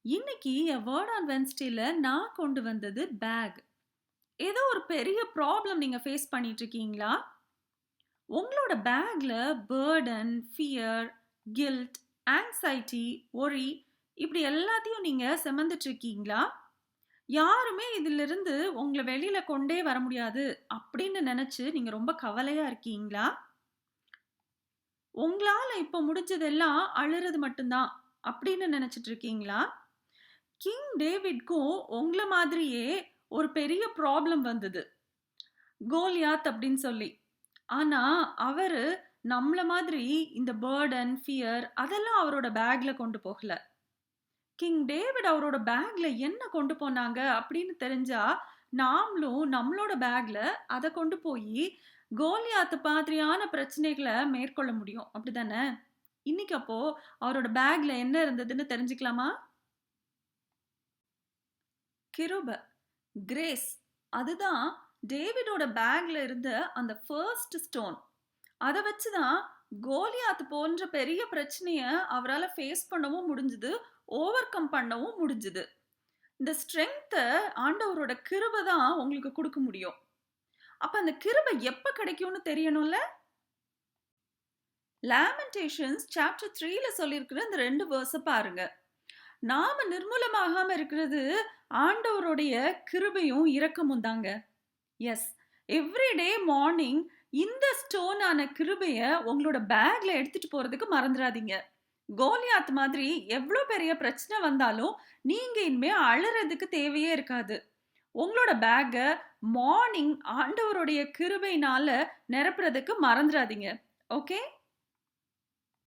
இன்னைக்கு என் word on வென்ஸ்டேல நான் கொண்டு வந்தது பேக். ஏதோ ஒரு பெரிய ப்ராப்ளம் நீங்க ஃபேஸ் பண்ணிட்டு இருக்கீங்களா? உங்களோட பேக்ல burden, fear, guilt, anxiety, worry இப்படி எல்லாத்தையும் நீங்க சுமந்துட்டு இருக்கீங்களா? யாருமே இதிலிருந்து உங்கள வெளியில கொண்டே வர முடியாது அப்படின்னு நினைச்சு நீங்க ரொம்ப கவலையா இருக்கீங்களா? உங்களால இப்ப முடிஞ்சதெல்லாம் அழுறது மட்டும்தான் அப்படின்னு நினைச்சிட்டு இருக்கீங்களா? கிங் டேவிட்க்கும் உங்கள மாதிரியே ஒரு பெரிய ப்ராப்ளம் வந்தது. கோலியாத் அப்படின்னு சொல்லி. ஆனா, அவரு நம்மள மாதிரி இந்த பர்டன், ஃபியர் அதெல்லாம் அவரோட பேக்ல கொண்டு போகல. கிங் டேவிட் அவரோட பேக்ல என்ன கொண்டு போனாங்க அப்படின்னு தெரிஞ்சா, நாமளும் நம்மளோட பேக்ல அத கொண்டு போயி கோலியாத் மாதிரியான பிரச்சனைகள மேற்கொள்ள முடியும். அப்படிதானே? இன்னைக்கு அப்போ அவரோட பேக்ல என்ன இருந்ததுன்னு தெரிஞ்சுக்கலாமா? கிருப, கிரேஸ். அதுதான் டேவிடோட பேக்ல இருந்த அந்த ஃபர்ஸ்ட் ஸ்டோன். அத வச்சு தான் கோலியாத் போன்ற பெரிய பிரச்சனைய அவரால ஃபேஸ் பண்ணவும் முடிஞ்சது. ஓவர் கம் பண்ணவும் முடிஞ்சது. இந்த ஸ்ட்ரெங்த்த ஆண்டவரோட கிருப தான் உங்களுக்கு குடுக்க முடியும். அப்ப அந்த கிருப எப்ப கிடைக்கும்னு தெரியணும்ல? லாமெண்டேஷன்ஸ் சாப்டர் 3ல சொல்லியிருக்கிற இந்த 2 வேர்ஸ பாருங்க. நாம நிர்மூலமாகாம இருக்கிறது ஆண்டவருடைய கிருபையும் இரக்கமும் தாங்க. எஸ், எவ்ரிடே மார்னிங் இந்த ஸ்டோனான கிருபைய உங்களோட பேக்ல எடுத்துட்டு போறதுக்கு மறந்துடாதீங்க. கோலியாத் மாதிரி எவ்வளோ பெரிய பிரச்சனை வந்தாலும் நீங்க இனிமே அழறதுக்கு தேவையே இருக்காது. உங்களோட பேக்க மார்னிங் ஆண்டவருடைய கிருபையினால நிரப்புறதுக்கு மறந்துடாதீங்க. ஓகே?